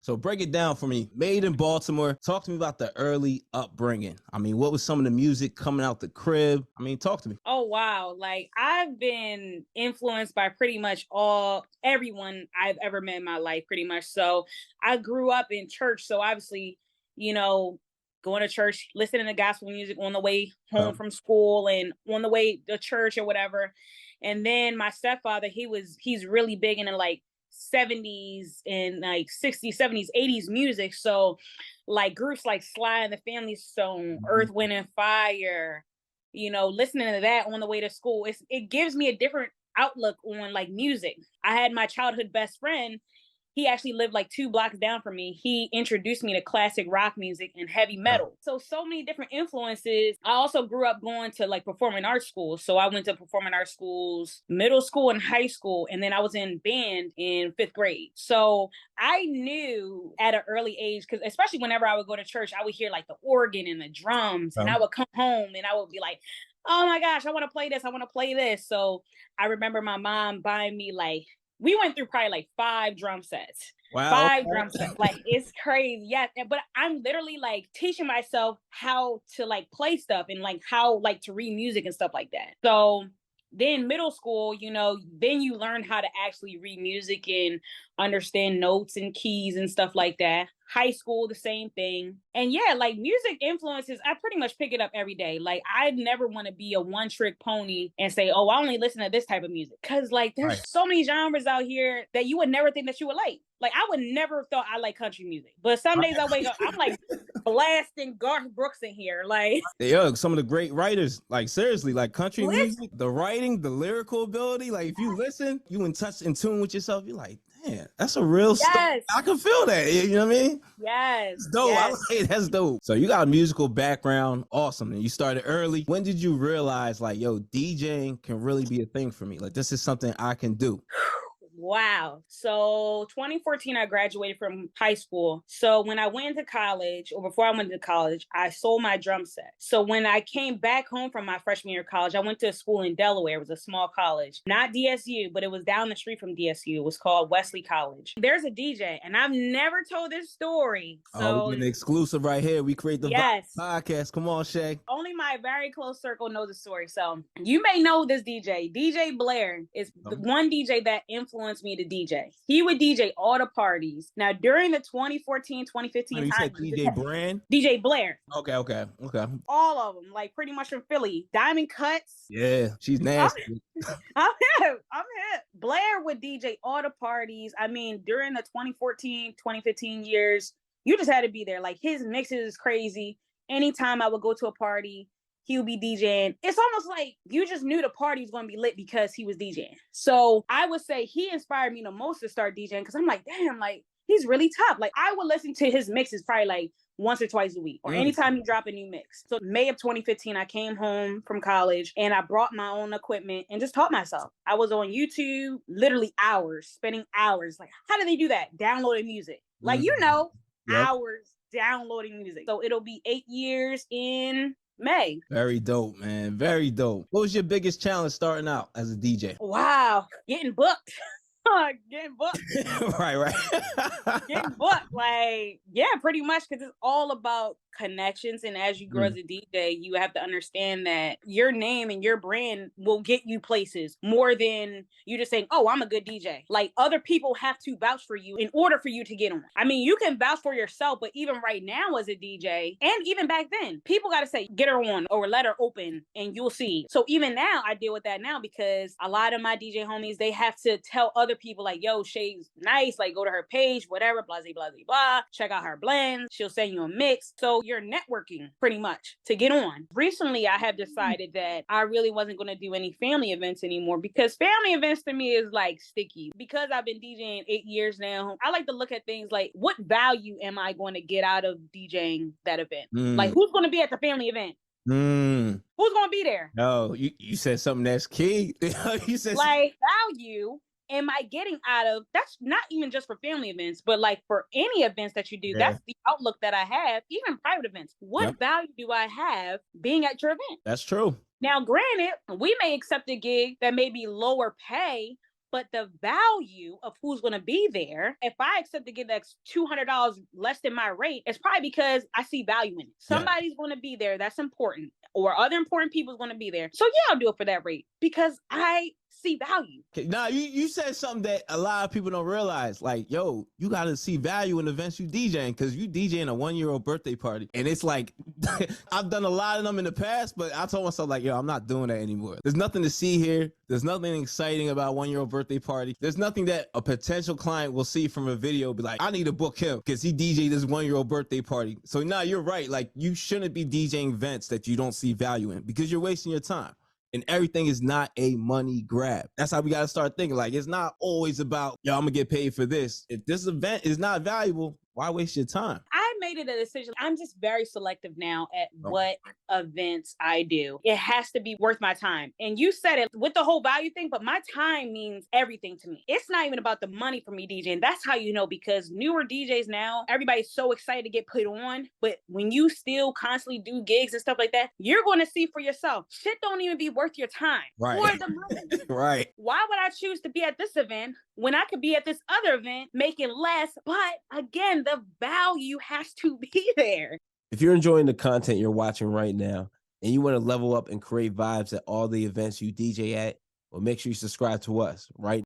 So break it down for me. Made in Baltimore. Talk to me about the early upbringing. I mean, what was some of the music coming out the crib? I mean, talk to me. Oh, wow. Like, I've been influenced by pretty much everyone I've ever met in my life, pretty much. So I grew up in church. So obviously, you know, going to church, listening to gospel music on the way home from school and on the way to church or whatever. And then my stepfather, he's really big into like 70s and like 60s, 70s, 80s music. So like groups like Sly and the Family Stone, Earth, Wind and Fire, listening to that on the way to school, it gives me a different outlook on like music. I had my childhood best friend. He actually lived like 2 blocks down from me. He introduced me to classic rock music and heavy metal. So many different influences. I also grew up going to like performing arts schools. So I went to performing arts schools, middle school and high school. And then I was in band in 5th grade. So I knew at an early age, because especially whenever I would go to church, I would hear like the organ and the drums. And I would come home and I would be like, oh my gosh, I want to play this. I want to play this. So I remember my mom buying me we went through probably like 5 drum sets. Wow. 5 drum sets. Like, it's crazy. Yeah. But I'm literally like teaching myself how to like play stuff and like how like to read music and stuff like that. So then middle school, then you learn how to actually read music and understand notes and keys and stuff like that. High school, the same thing. And yeah, like music influences, I pretty much pick it up every day. Like, I never want to be a one-trick pony and say, oh, I only listen to this type of music. Because like there's so many genres out here that you would never think that you would like. Like, I would never have thought I like country music. But some days I wake up, I'm like blasting Garth Brooks in here. Like, yo, some of the great writers, like seriously, like country music, the writing, the lyrical ability, like if you listen, you in tune with yourself, you're like, man, that's a real story. I can feel that. You know what I mean? Yes. It's dope. Yes. I like it. That's dope. So you got a musical background. Awesome. And you started early. When did you realize like, yo, DJing can really be a thing for me? Like, this is something I can do. Wow. So 2014, I graduated from high school. So when I went into college, or before I went to college, I sold my drum set. So when I came back home from my freshman year of college, I went to a school in Delaware. It was a small college, not DSU, but it was down the street from DSU. It was called Wesley College. There's a DJ, and I've never told this story. So we're an exclusive right here. We create the podcast. Come on, Shay. Only my very close circle knows the story. So you may know this DJ. DJ Blair is the one DJ that influenced me to DJ. He would DJ all the parties. Now, during the 2014, 2015 you said DJ Brand? DJ Blair. Okay. All of them, like pretty much from Philly. Diamond Cuts. Yeah, she's nasty. I'm hip. Blair would DJ all the parties. I mean, during the 2014, 2015 years, you just had to be there. Like, his mixes is crazy. Anytime I would go to a party, he would be DJing. It's almost like you just knew the party was going to be lit because he was DJing. So I would say he inspired me the most to start DJing, because I'm like, damn, like, he's really tough. Like, I would listen to his mixes probably like once or twice a week, or anytime he dropped a new mix. So May of 2015, I came home from college and I brought my own equipment and just taught myself. I was on YouTube, literally spending hours. Like, how do they do that? Downloading music. Like, hours downloading music. So it'll be 8 years in May. Very dope, man. Very dope. What was your biggest challenge starting out as a DJ? Wow. Getting booked. Getting booked. Right. Getting booked. Like, yeah, pretty much, because it's all about connections. And as you grow as a DJ, you have to understand that your name and your brand will get you places more than you just saying, oh, I'm a good DJ. Like, other people have to vouch for you in order for you to get on. I mean, you can vouch for yourself, but even right now as a DJ, and even back then, people got to say, get her on or let her open and you'll see. So even now, I deal with that now, because a lot of my DJ homies, they have to tell other people like, yo, Shay's nice, like, go to her page, whatever, blah, blah, blah, blah, check out her blends, she'll send you a mix. So you're networking pretty much to get on. Recently, I have decided that I really wasn't going to do any family events anymore, because family events to me is like sticky. Because I've been DJing 8 years now, I like to look at things like, what value am I going to get out of DJing that event? Like, who's going to be at the family event? Who's going to be there? No, you said something that's key. You said like, value am I getting out of, that's not even just for family events, but like for any events that you do, that's the outlook that I have, even private events. What value do I have being at your event? That's true. Now, granted, we may accept a gig that may be lower pay, But the value of who's going to be there, if I accept to get that $200 less than my rate, it's probably because I see value in it. Somebody's going to be there that's important, or other important people is going to be there. So yeah, I'll do it for that rate because I see value. Okay, now you said something that a lot of people don't realize. Like, yo, you got to see value in events you DJing, because you DJing a 1-year-old birthday party. And it's like, I've done a lot of them in the past, but I told myself, like, yo, I'm not doing that anymore. There's nothing to see here. There's nothing exciting about a 1-year-old birthday party. There's nothing that a potential client will see from a video, be like, I need to book him because he DJed this 1-year-old birthday party. So now you're right. Like, you shouldn't be DJing events that you don't see value in, because you're wasting your time. And everything is not a money grab. That's how we got to start thinking. Like, it's not always about, yo, I'm gonna get paid for this. If this event is not valuable, why waste your time? I made it a decision. I'm just very selective now at what events I do. It has to be worth my time. And you said it with the whole value thing, but my time means everything to me. It's not even about the money for me DJing. That's how you know, because newer DJs now, everybody's so excited to get put on. But when you still constantly do gigs and stuff like that, you're going to see for yourself. Shit don't even be worth your time or the money. Right. Why would I choose to be at this event when I could be at this other event making less? But again, the value has to be there. If you're enjoying the content you're watching right now and you want to level up and create vibes at all the events you DJ at, well, make sure you subscribe to us right